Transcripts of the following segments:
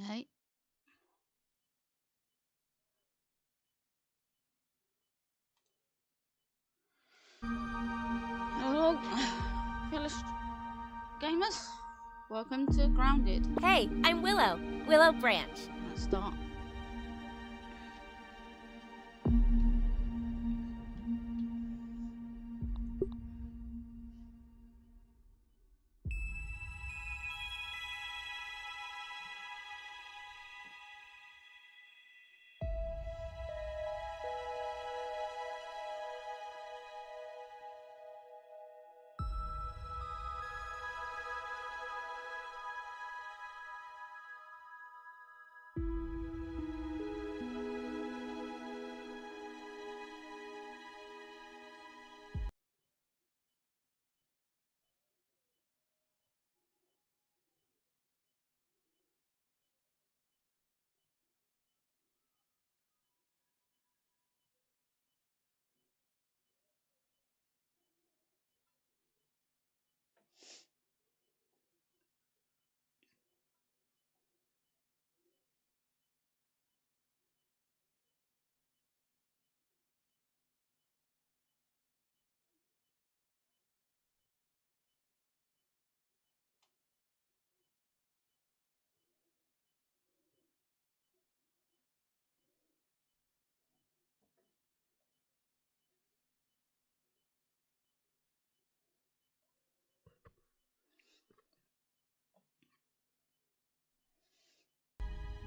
Okay. Hello, fellow gamers. Welcome to Grounded. Hey, I'm Willow. Willow Branch. Let's start.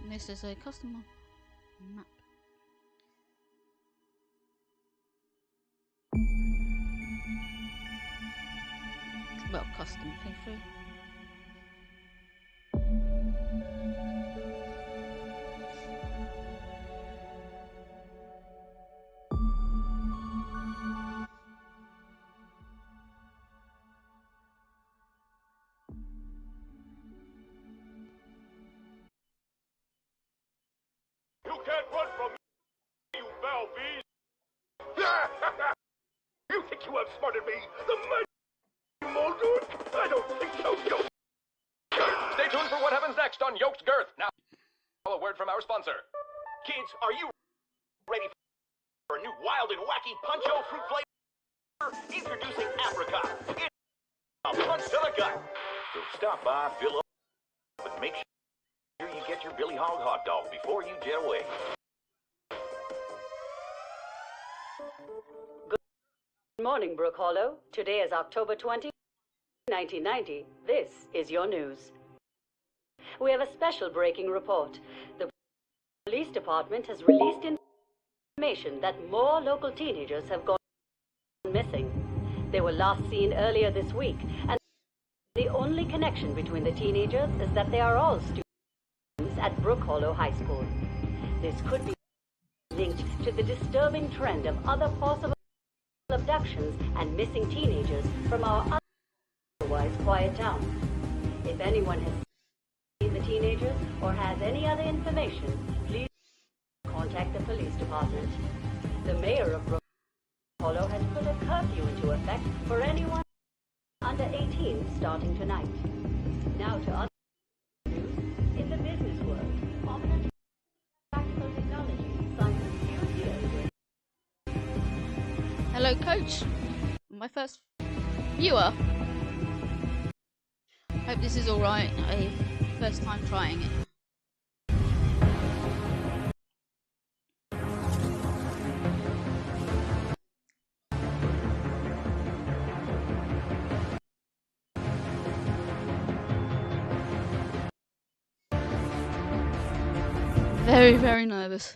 This is a customer map. Well, custom playthrough. You can't run from me, you foul beast! You think you outsmarted me? The mighty Muldoon? I don't think so, Yoked. Stay tuned for what happens next on Yoked Girth. Now, a word from our sponsor. Kids, are you ready for a new wild and wacky Punch-O fruit flavor? Introducing Apricot. It's a punch to the gut. So stop by, fill up, but make sure you get your Billy Hog hot dog before you jet away. Good morning, Brook Hollow. Today is October 20, 1990. This is your news. We have a special breaking report. The police department has released information that more local teenagers have gone missing. They were last seen earlier this week, and the only connection between the teenagers is that they are all students at Brook Hollow High School. This could be linked to the disturbing trend of other possible abductions and missing teenagers from our otherwise quiet town. If anyone has seen the teenagers or has any other information, please contact the police department. The mayor of Brook Hollow has put a curfew into effect for anyone under 18 starting tonight. Now to other news in the business world. Augmented practical technology signs a few deals with Hello, Coach. My first viewer. Hope this is alright. First time trying it. Very, very nervous.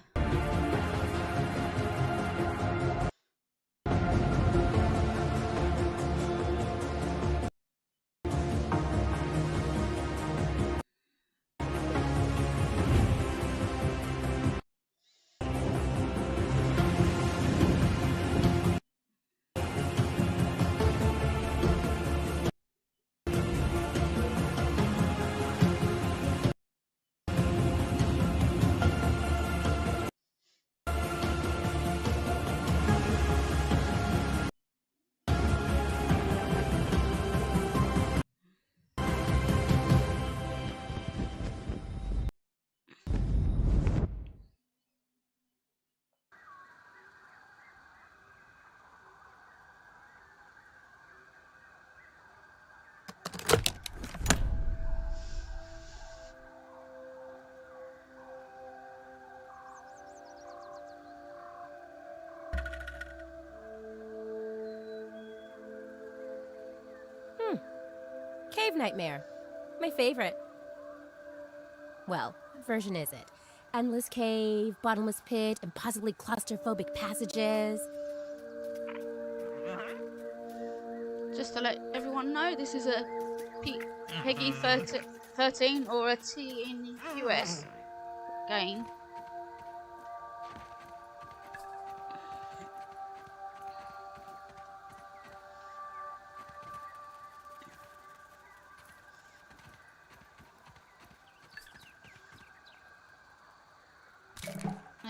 Cave Nightmare. My favorite. Well, what version is it? Endless cave, bottomless pit, impossibly claustrophobic passages. Just to let everyone know, this is a Peggy 13 or a T in the US game.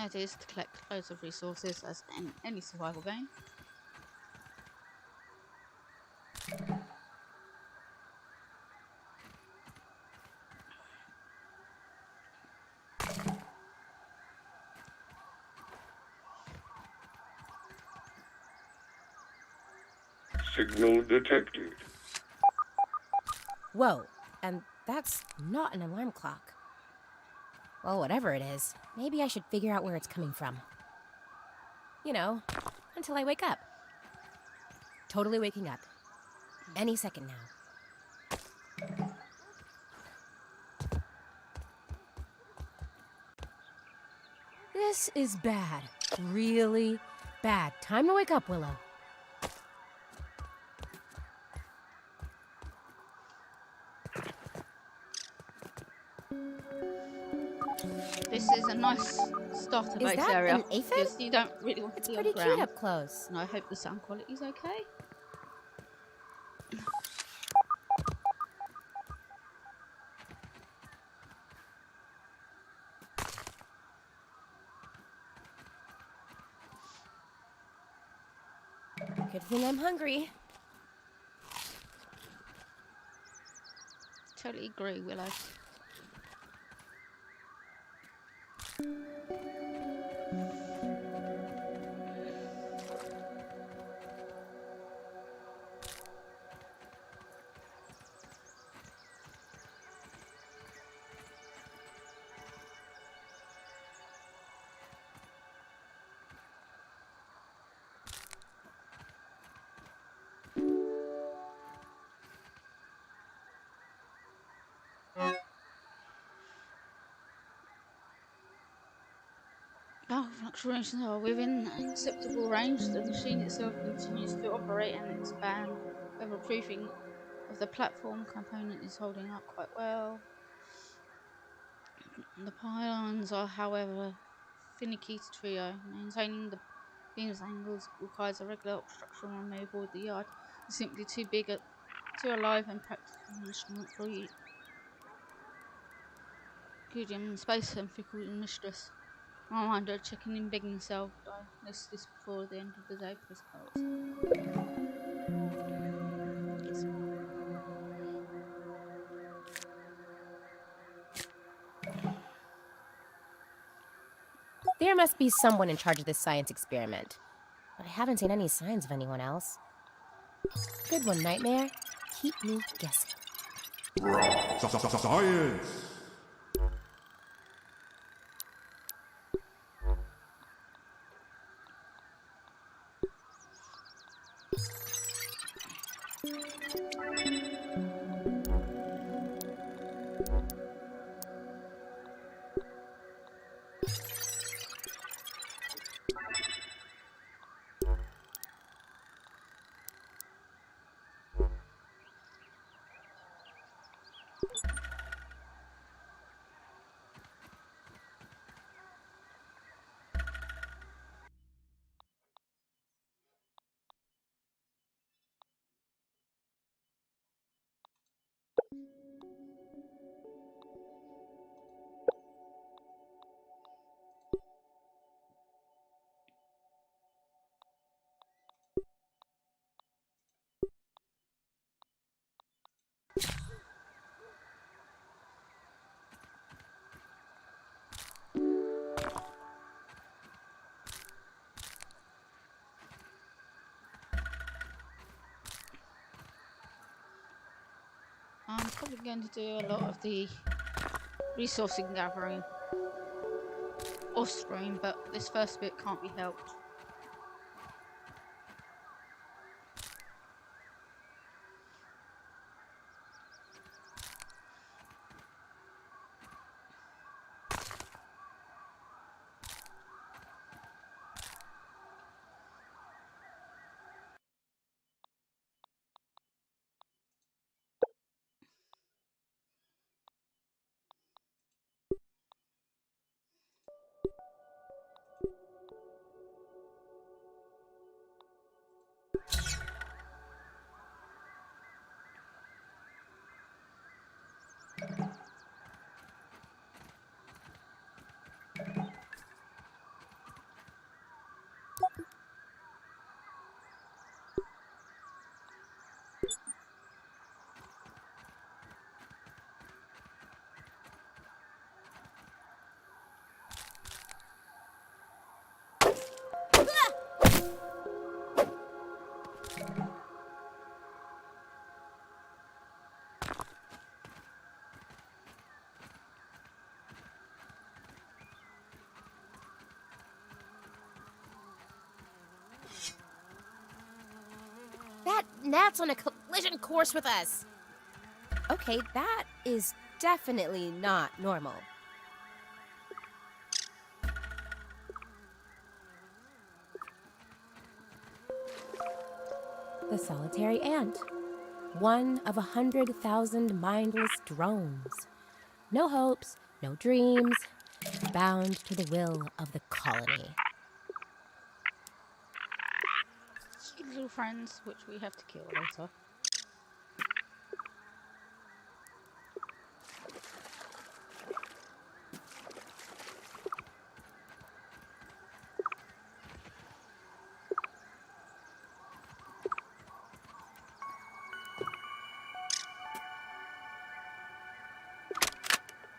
It is to collect loads of resources as in any survival game. Signal detected. Whoa, and that's not an alarm clock. Well, whatever it is, maybe I should figure out where it's coming from. You know, until I wake up. Totally waking up. Any second now. This is bad. Really bad. Time to wake up, Willow. This is a nice starter base that area. an aphid? Because you don't really want It's to be pretty on cute ground. up close. And I hope the sound quality is okay. Good thing I'm hungry. Totally agree, Willow. Power fluctuations are within acceptable range. The machine itself continues to operate and expand. Weatherproofing of the platform component is holding up quite well. The pylons are, however, finicky to trio. Maintaining the beam's angles requires a regular obstruction removal. The yard is simply too big, too alive and practical instrument for you. Good space and fickle mistress. Reminder, checking in, begging yourself. I list this before the end of the day. Postcards. There must be someone in charge of this science experiment. But I haven't seen any signs of anyone else. Good one, Nightmare. Keep me guessing. Science! I'm probably going to do a lot of the resourcing gathering off screen, but this first bit can't be helped. That gnat's on a collision course with us. Okay, that is definitely not normal. The solitary ant. One of 100,000 mindless drones. No hopes, no dreams, bound to the will of the colony. Cute little friends, which we have to kill later.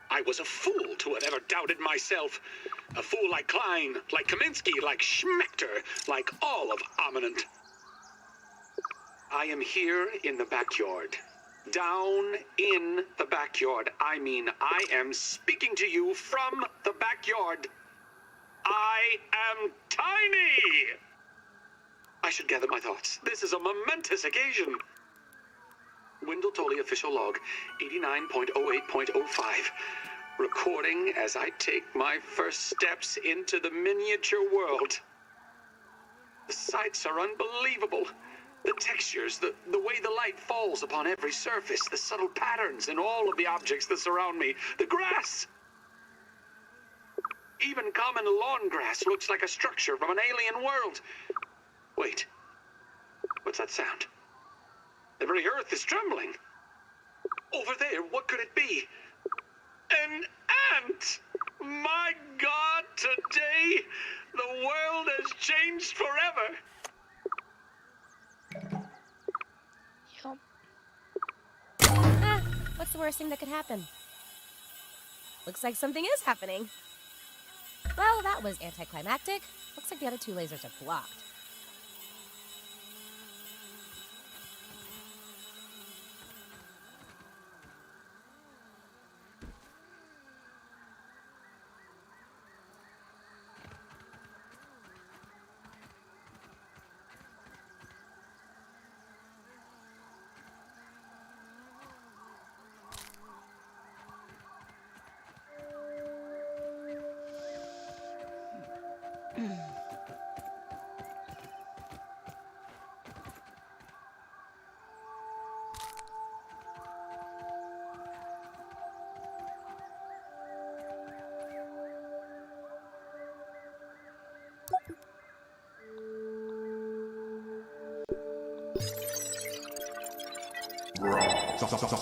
I was a fool to have ever doubted myself. A fool like Klein, like Kaminsky, like Schmechter, like all of Ominent. I am here in the backyard. Down in the backyard. I mean, I am speaking to you from the backyard. I am tiny! I should gather my thoughts. This is a momentous occasion. Wendell Tolley official log, 89.08.05. Recording as I take my first steps into the miniature world. The sights are unbelievable. The textures, the way the light falls upon every surface, the subtle patterns in all of the objects that surround me. The grass! Even common lawn grass looks like a structure from an alien world. Wait, what's that sound? The very earth is trembling. Over there, what could it be? An ant! My God, today, the world has changed forever. Yup. What's the worst thing that could happen? Looks like something is happening. Well, that was anticlimactic. Looks like the other two lasers are blocked.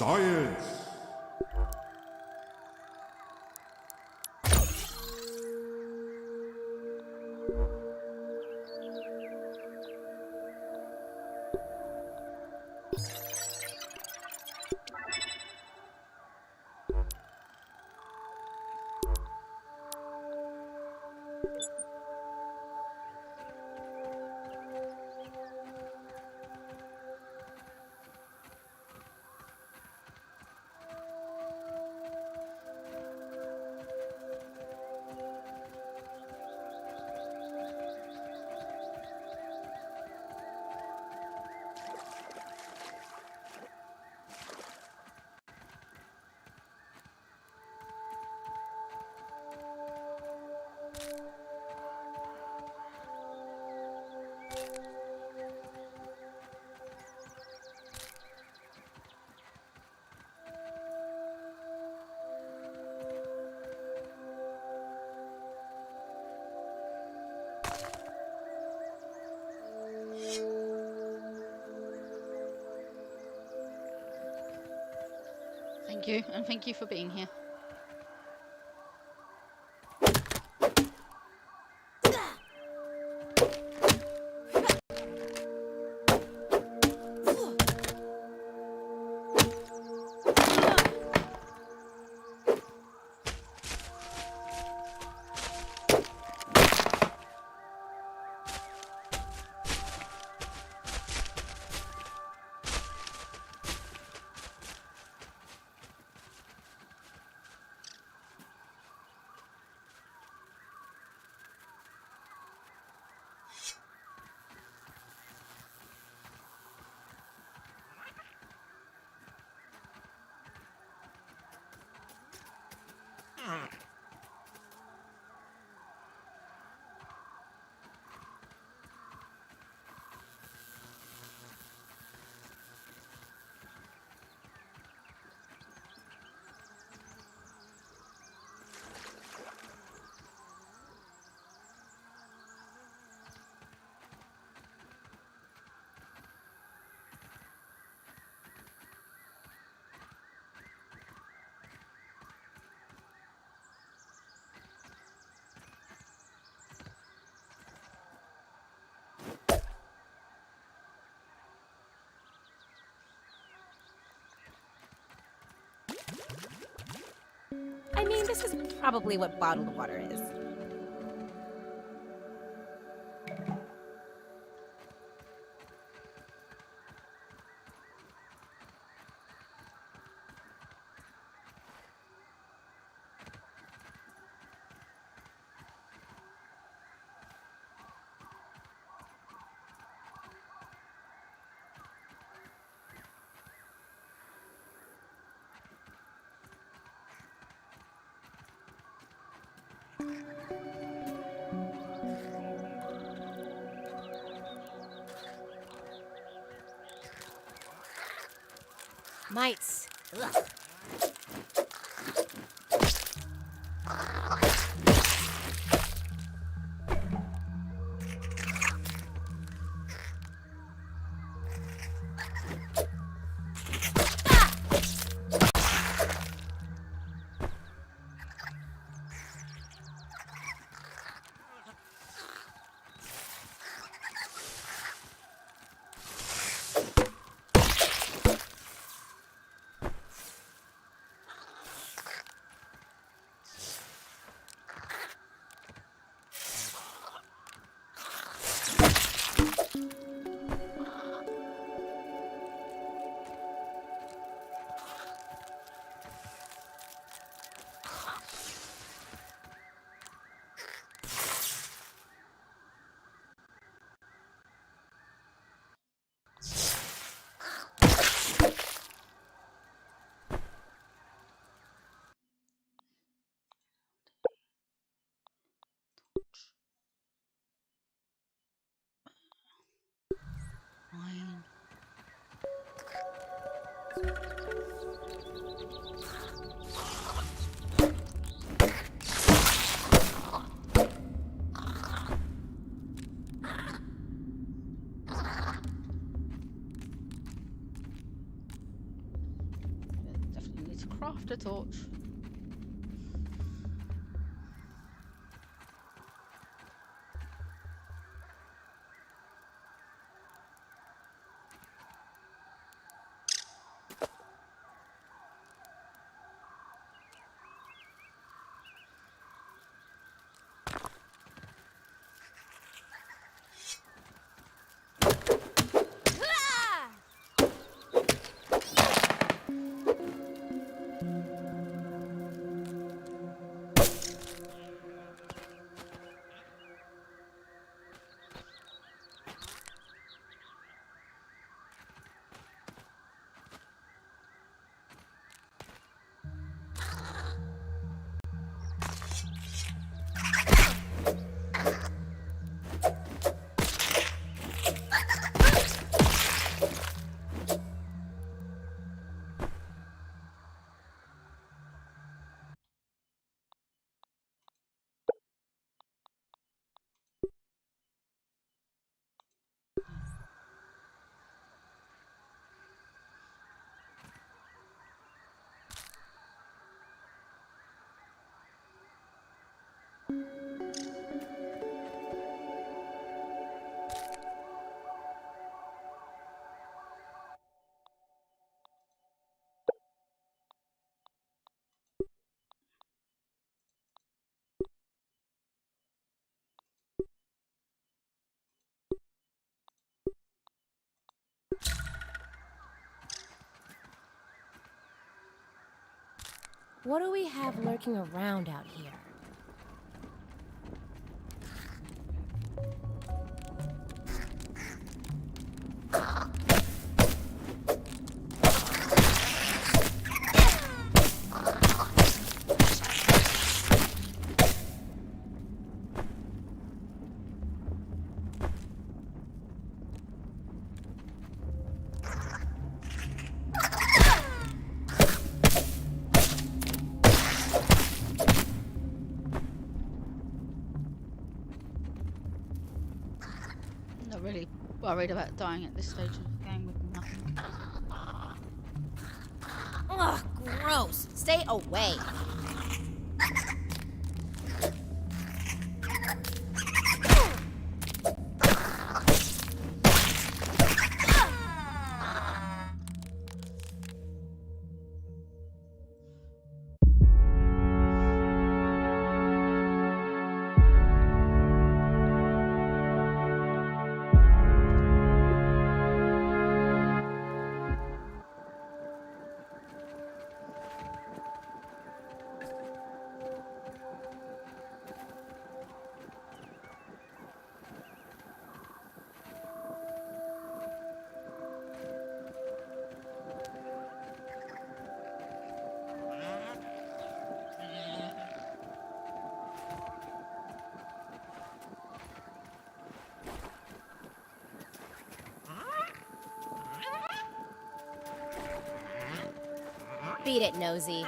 Science! Thank you, and thank you for being here. I mean, this is probably what bottled water is. Mites. Ugh. Fine. Definitely need to craft a torch. What do we have lurking around out here? Not really worried about dying at this stage of the game with nothing. Ugh, gross. Stay away. Beat it, Nosy.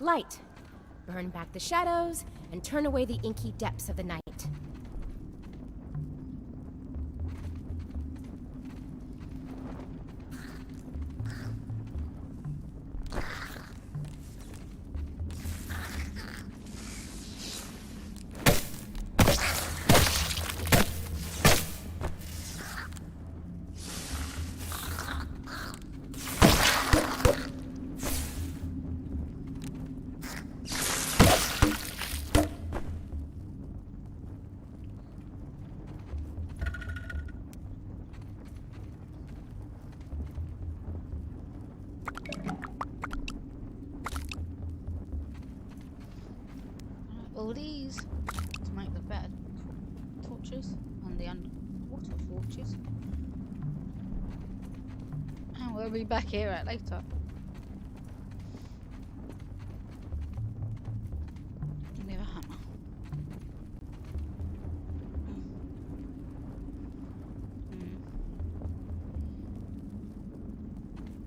Light. Burn back the shadows and turn away the inky depths of the night. All these to make the better torches and the underwater torches. And we'll be back here at later. We have a hammer.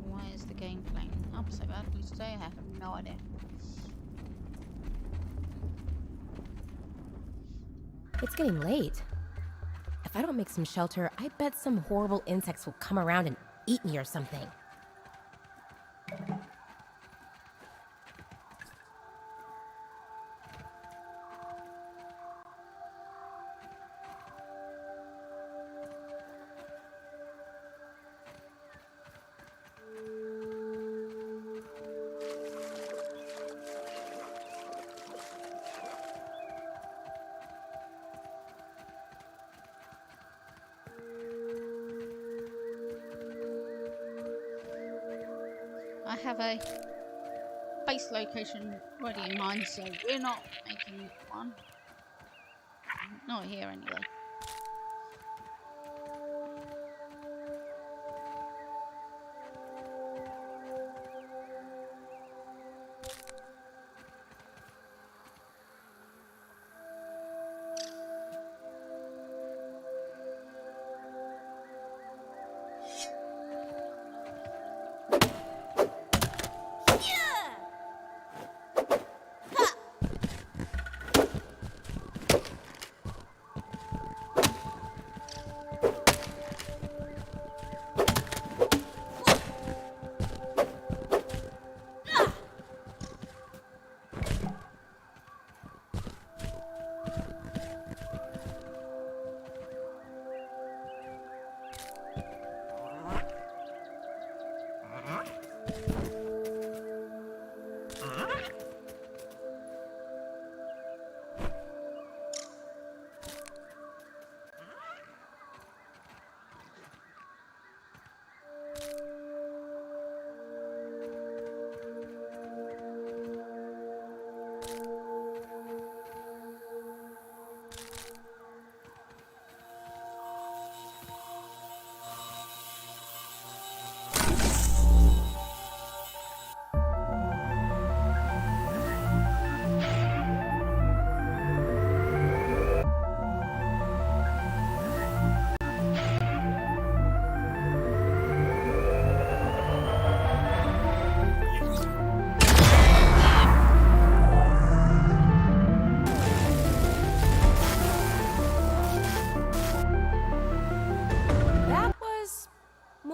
Why is the game playing up so badly today? I have no idea. It's getting late. If I don't make some shelter, I bet some horrible insects will come around and eat me or something. I have a base location already in mind, so we're not making one. Not here anyway.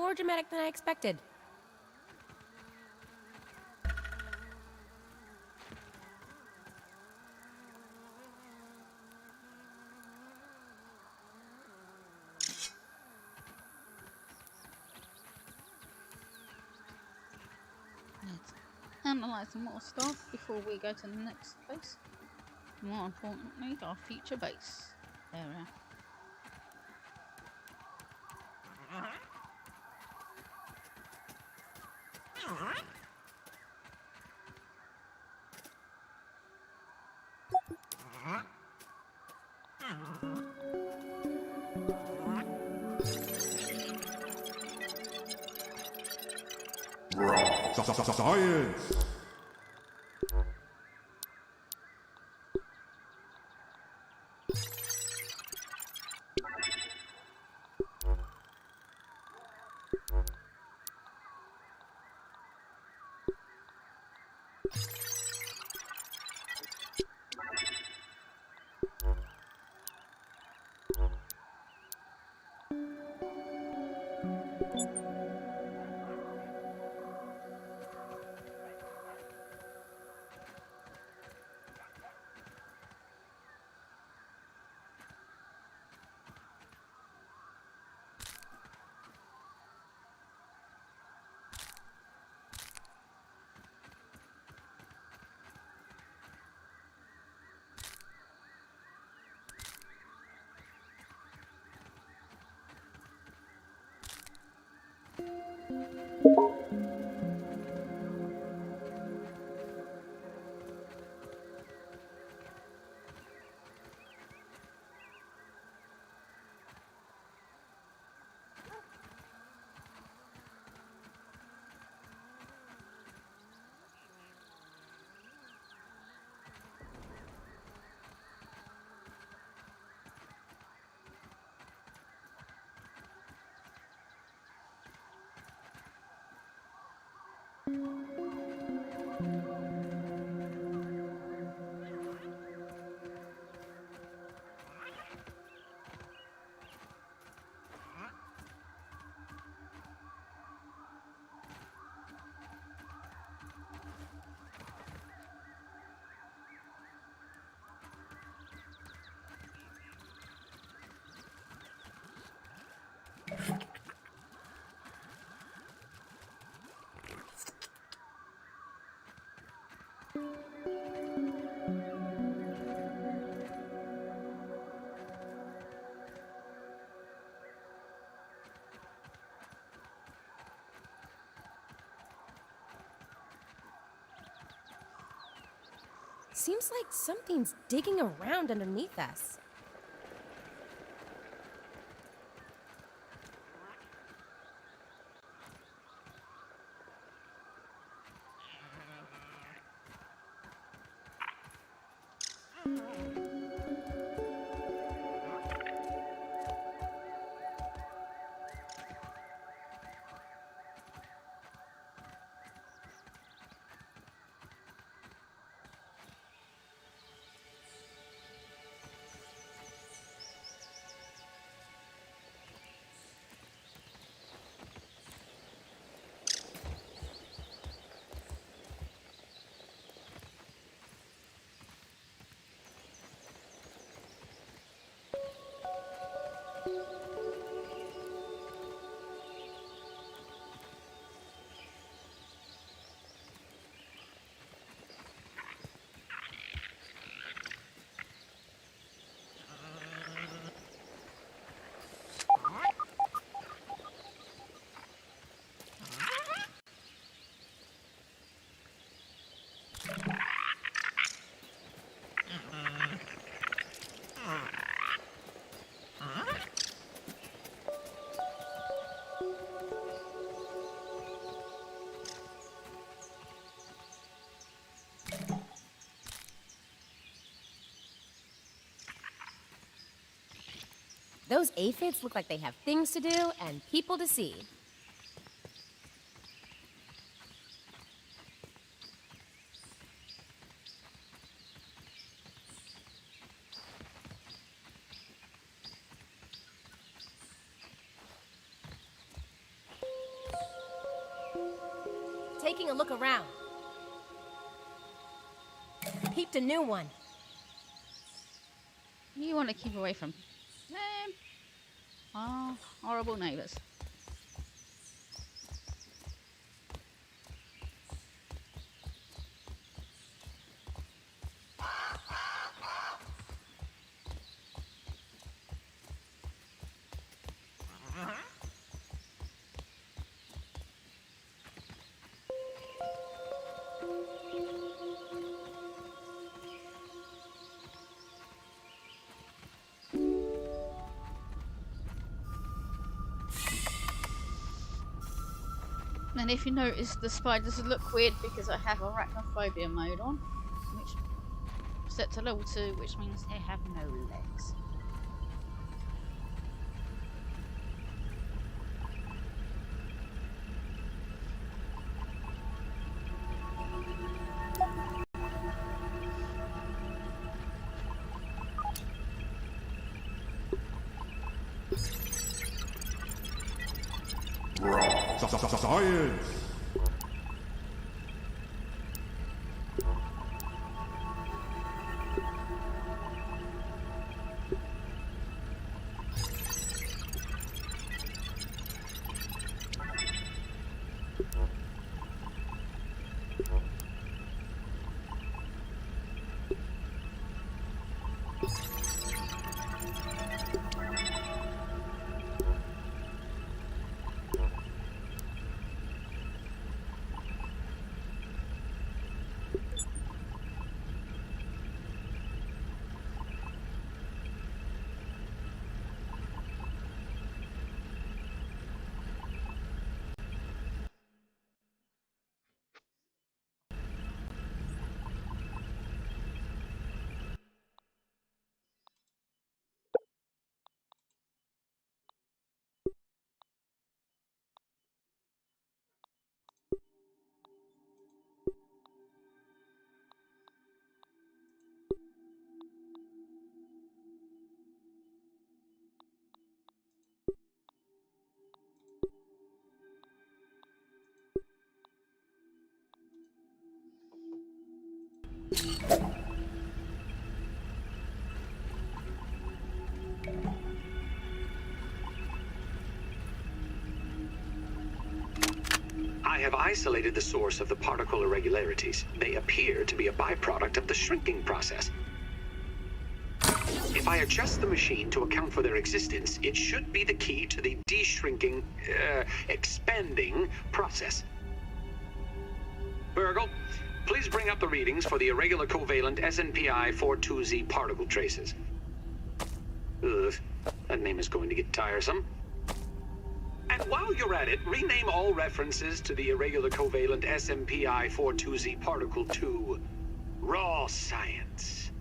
more dramatic than I expected. Let's analyse more stuff before we go to the next place. More importantly, our future base area. Science! Seems like something's digging around underneath us. Those aphids look like they have things to do and people to see. taking a look around. Peeped a new one. You want to keep away from them. Oh, horrible neighbours. And if you notice, the spiders look weird because I have arachnophobia mode on, which set to level 2, which means they have no legs. Science! I have isolated the source of the particle irregularities. They appear to be a byproduct of the shrinking process. If I adjust the machine to account for their existence, it should be the key to the de-shrinking, expanding process. Burgle, please bring up the readings for the irregular covalent SNPI 42Z particle traces. Ugh, that name is going to get tiresome. And while you're at it, rename all references to the irregular covalent SMPI 42Z particle to raw science.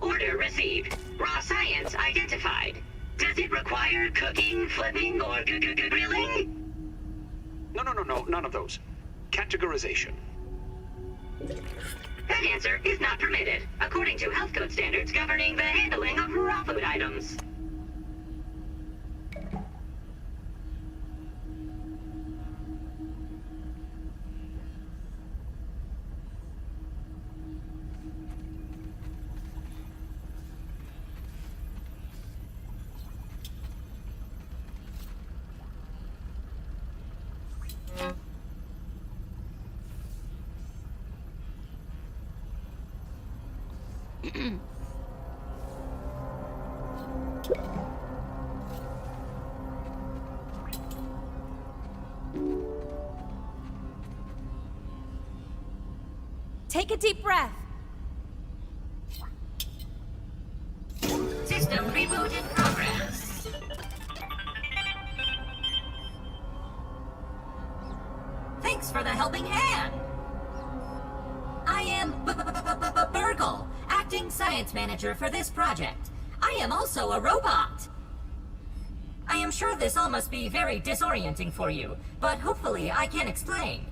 Order received. Raw science identified. Does it require cooking, flipping, or grilling? No, none of those. Categorization. That answer is not permitted, according to health code standards governing the handling of raw food items. Take a deep breath. System reboot in progress. Thanks for the helping hand. I am Burgle, acting science manager for this project. I am also a robot. I am sure this all must be very disorienting for you, but hopefully I can explain.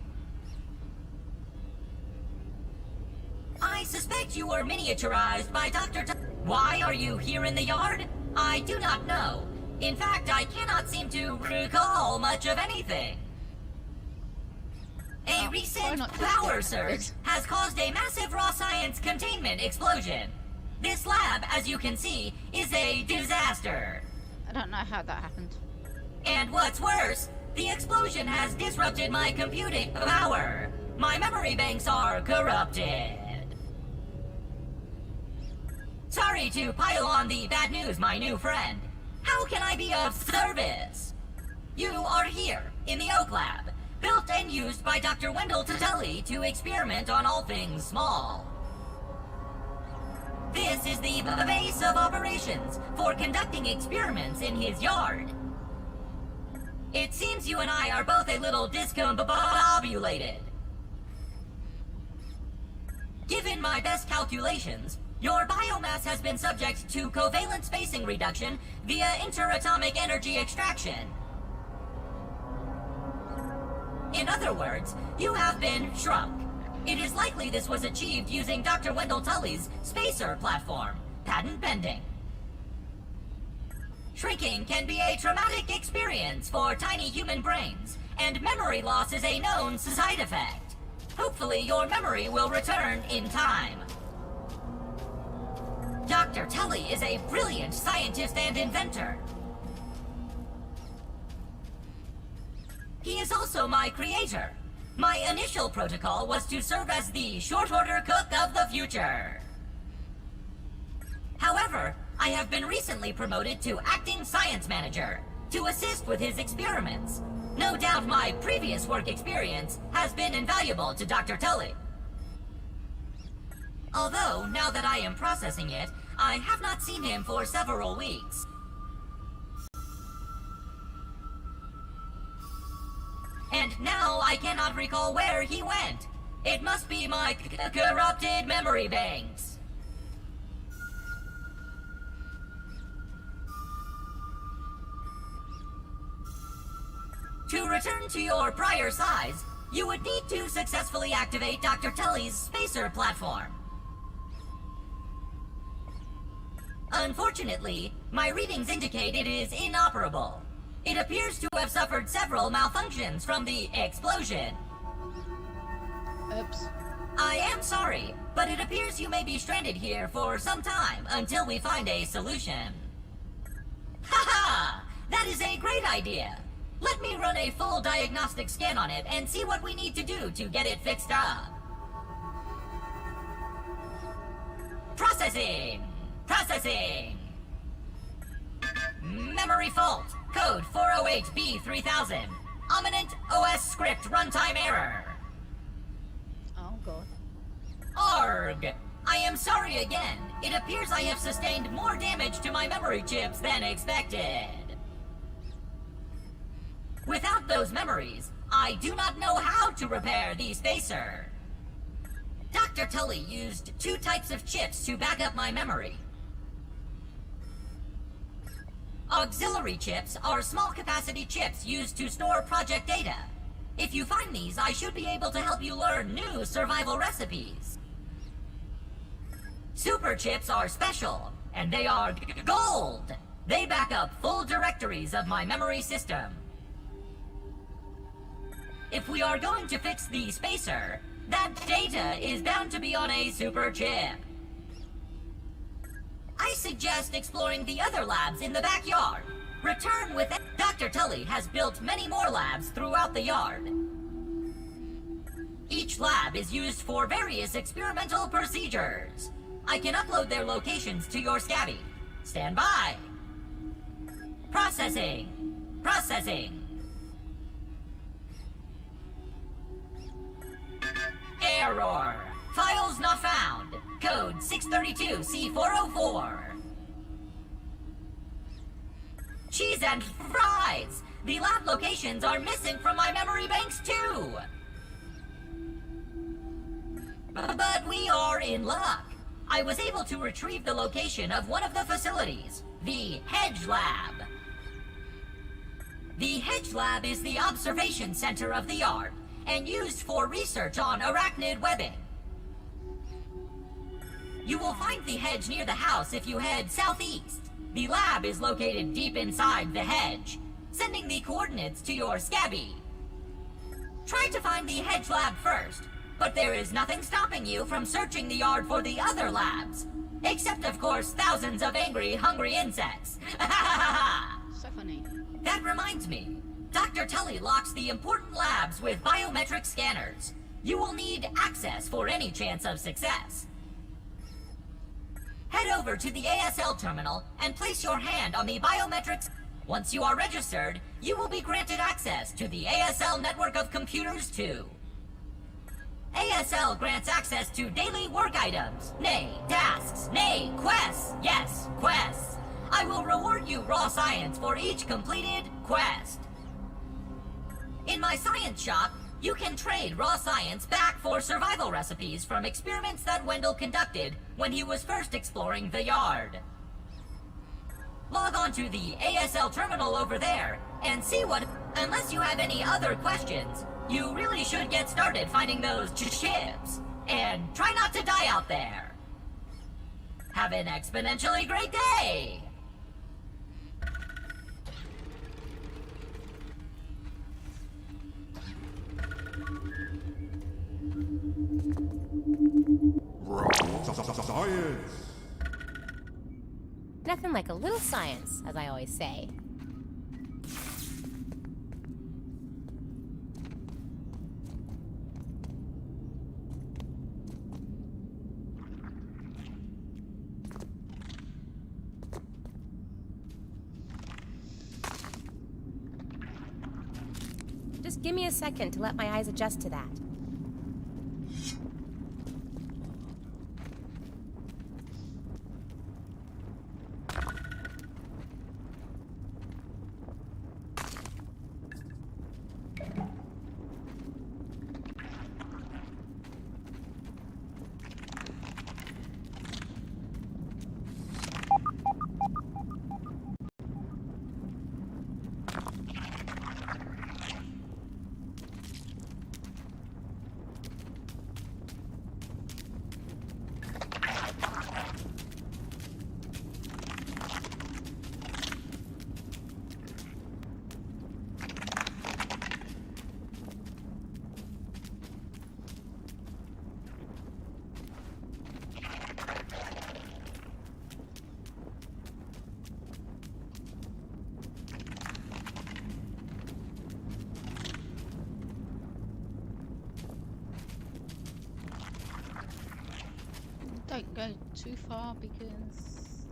I suspect you were miniaturized by Dr. Why are you here in the yard? I do not know. In fact, I cannot seem to recall much of anything. A try recent not to power get surge has caused a massive raw science containment explosion. This lab, as you can see, is a disaster. I don't know how that happened. And what's worse, the explosion has disrupted my computing power. My memory banks are corrupted. Sorry to pile on the bad news, my new friend. How can I be of service? You are here, in the Oak Lab, built and used by Dr. Wendell Tuteli to experiment on all things small. This is the base of operations for conducting experiments in his yard. It seems you and I are both a little discombobulated. Given my best calculations, your biomass has been subject to covalent spacing reduction via interatomic energy extraction. In other words, you have been shrunk. It is likely this was achieved using Dr. Wendell Tully's spacer platform, patent pending. Shrinking can be a traumatic experience for tiny human brains, and memory loss is a known side effect. Hopefully your memory will return in time. Dr. Tully is a brilliant scientist and inventor. He is also my creator. My initial protocol was to serve as the short-order cook of the future. However, I have been recently promoted to acting science manager to assist with his experiments. No doubt my previous work experience has been invaluable to Dr. Tully. Although, now that I am processing it, I have not seen him for several weeks. And now I cannot recall where he went. It must be my corrupted memory banks. To return to your prior size, you would need to successfully activate Dr. Tully's spacer platform. Unfortunately, my readings indicate it is inoperable. It appears to have suffered several malfunctions from the explosion. Oops. I am sorry, but it appears you may be stranded here for some time until we find a solution. Haha! That is a great idea! Let me run a full diagnostic scan on it and see what we need to do to get it fixed up. Processing! Processing! Memory fault. Code 408B3000. Ominent OS script runtime error. Oh god. Arg! I am sorry again. It appears I have sustained more damage to my memory chips than expected. Without those memories, I do not know how to repair the spacer. Dr. Tully used 2 types of chips to back up my memory. Auxiliary chips are small capacity chips used to store project data. If you find these, I should be able to help you learn new survival recipes. Super chips are special, and they are gold. They back up full directories of my memory system. If we are going to fix the spacer, that data is bound to be on a super chip. I suggest exploring the other labs in the backyard. Return with it. Dr. Tully has built many more labs throughout the yard. Each lab is used for various experimental procedures. I can upload their locations to your Scabby. Stand by. Processing. Processing. Error. Files not found. Code 632C404. Cheese and fries! The lab locations are missing from my memory banks too! But we are in luck. I was able to retrieve the location of one of the facilities, the Hedge Lab. The Hedge Lab is the observation center of the yard and used for research on arachnid webbing. You will find the hedge near the house if you head southeast. The lab is located deep inside the hedge, sending the coordinates to your Scabby. Try to find the hedge lab first, but there is nothing stopping you from searching the yard for the other labs. Except, of course, thousands of angry, hungry insects. So funny. That reminds me. Dr. Tully locks the important labs with biometric scanners. You will need access for any chance of success. Head over to the ASL terminal and place your hand on the biometrics. Once you are registered, you will be granted access to the ASL network of computers too. ASL grants access to daily work items, nay, tasks, nay, quests. Yes, quests. I will reward you raw science for each completed quest. In my science shop, you can trade raw science back for survival recipes from experiments that Wendell conducted when he was first exploring the yard. Log on to the ASL terminal over there and see what... Unless you have any other questions, you really should get started finding those chips. And try not to die out there. Have an exponentially great day! Science! Nothing like a little science, as I always say. Just give me a second to let my eyes adjust to that. Don't go too far because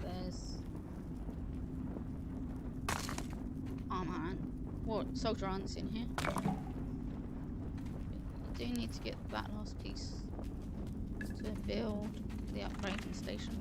there's armor ant. What soldier ants in here? You do need to get that last piece to build the upgrading station.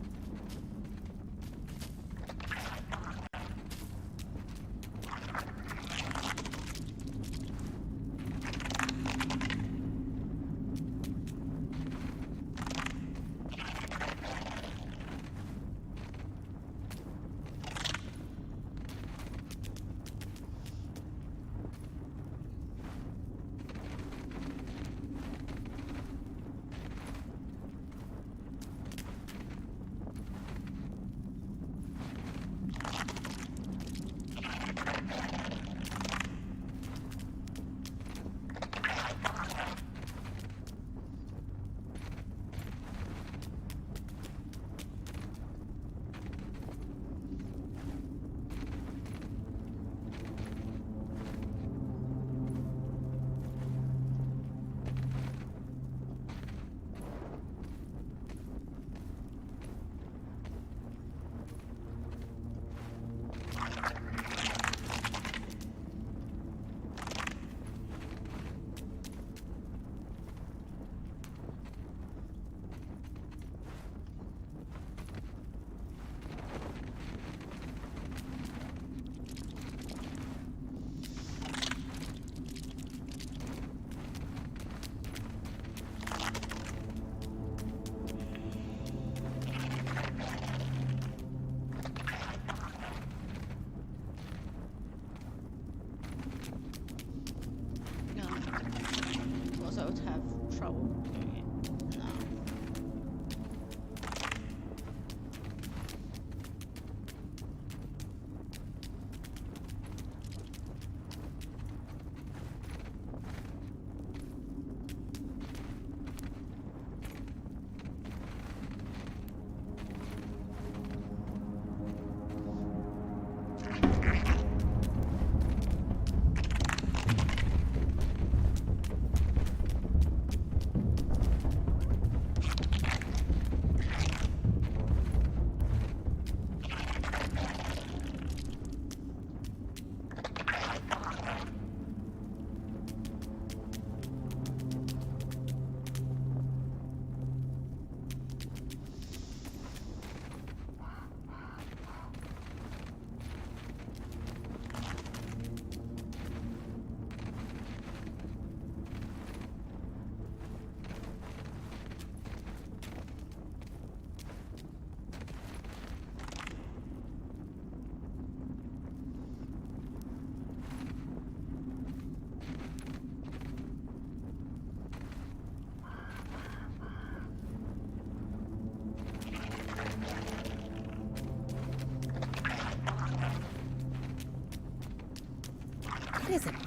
Because I would have trouble doing it. No.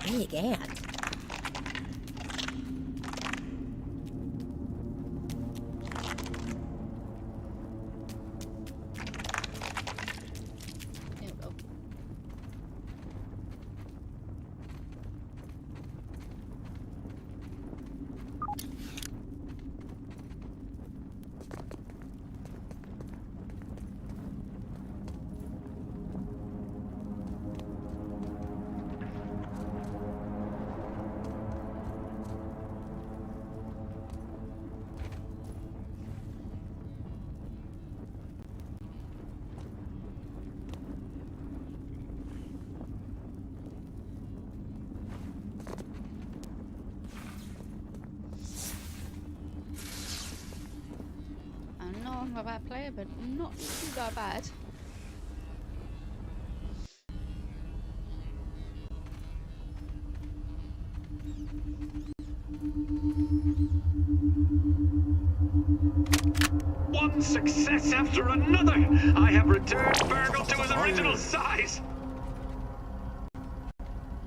big ant. There we go. I know I'm a bad player, but I'm not too that bad. One success after another! I have returned Burgle to his original size!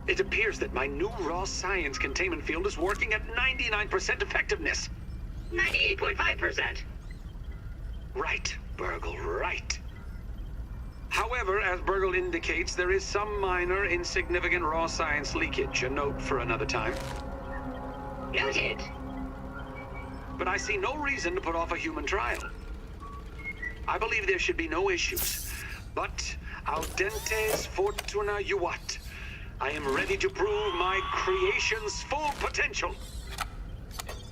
It appears that my new raw science containment field is working at 99% effectiveness. 98.5%. Right, Burgle, right. However, as Burgle indicates, there is some minor, insignificant raw science leakage. A note for another time. Noted. But I see no reason to put off a human trial. I believe there should be no issues. But audentes fortuna juvat. I am ready to prove my creation's full potential.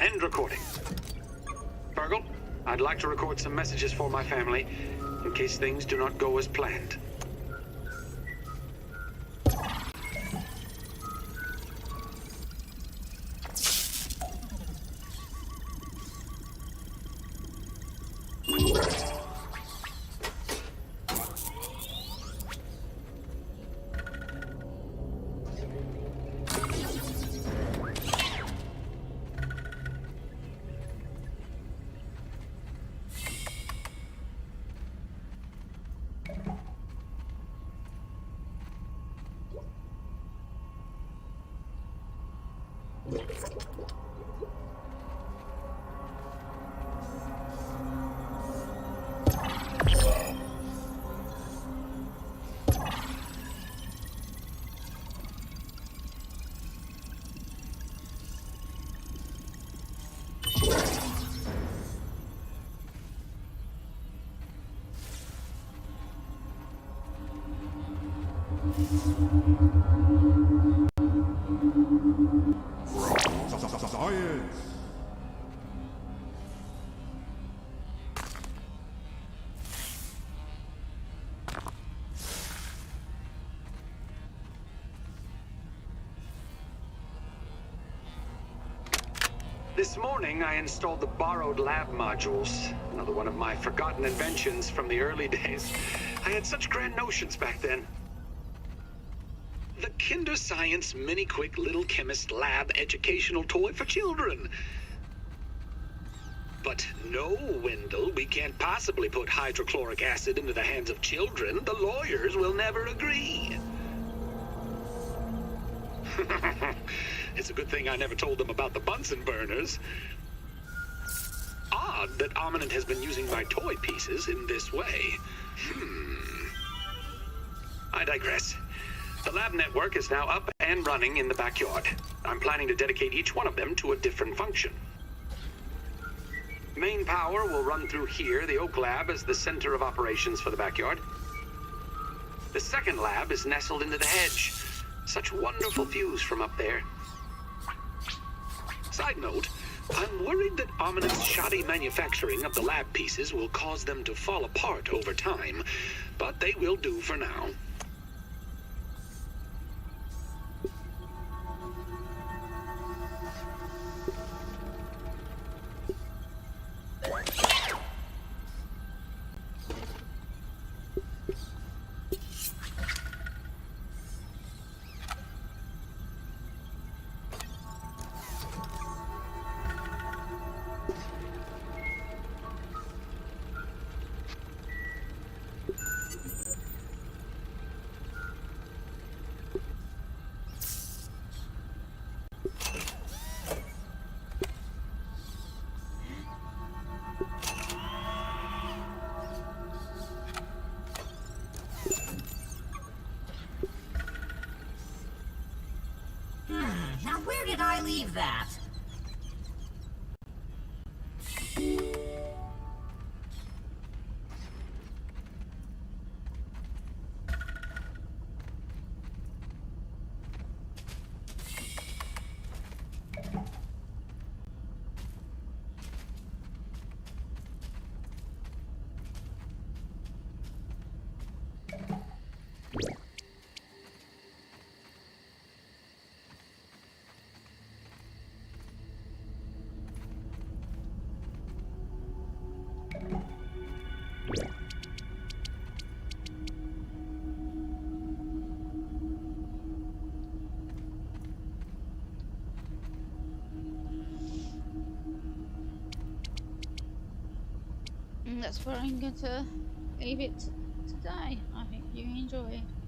End recording. Burgle, I'd like to record some messages for my family, in case things do not go as planned. Science! This morning, I installed the borrowed lab modules. Another one of my forgotten inventions from the early days. I had such grand notions back then. The Kinder Science Mini Quick Little Chemist Lab educational toy for children. But no, Wendell, we can't possibly put hydrochloric acid into the hands of children. The lawyers will never agree. It's a good thing I never told them about the Bunsen burners. Odd that Ominent has been using my toy pieces in this way. I digress. The lab network is now up and running in the backyard. I'm planning to dedicate each one of them to a different function. Main power will run through here. The Oak Lab is the center of operations for the backyard. The second lab is nestled into the hedge. Such wonderful views from up there. Side note, I'm worried that Ominent's shoddy manufacturing of the lab pieces will cause them to fall apart over time, but they will do for now. Now where did I leave that? And that's where I'm going to leave it today. I hope you enjoyed.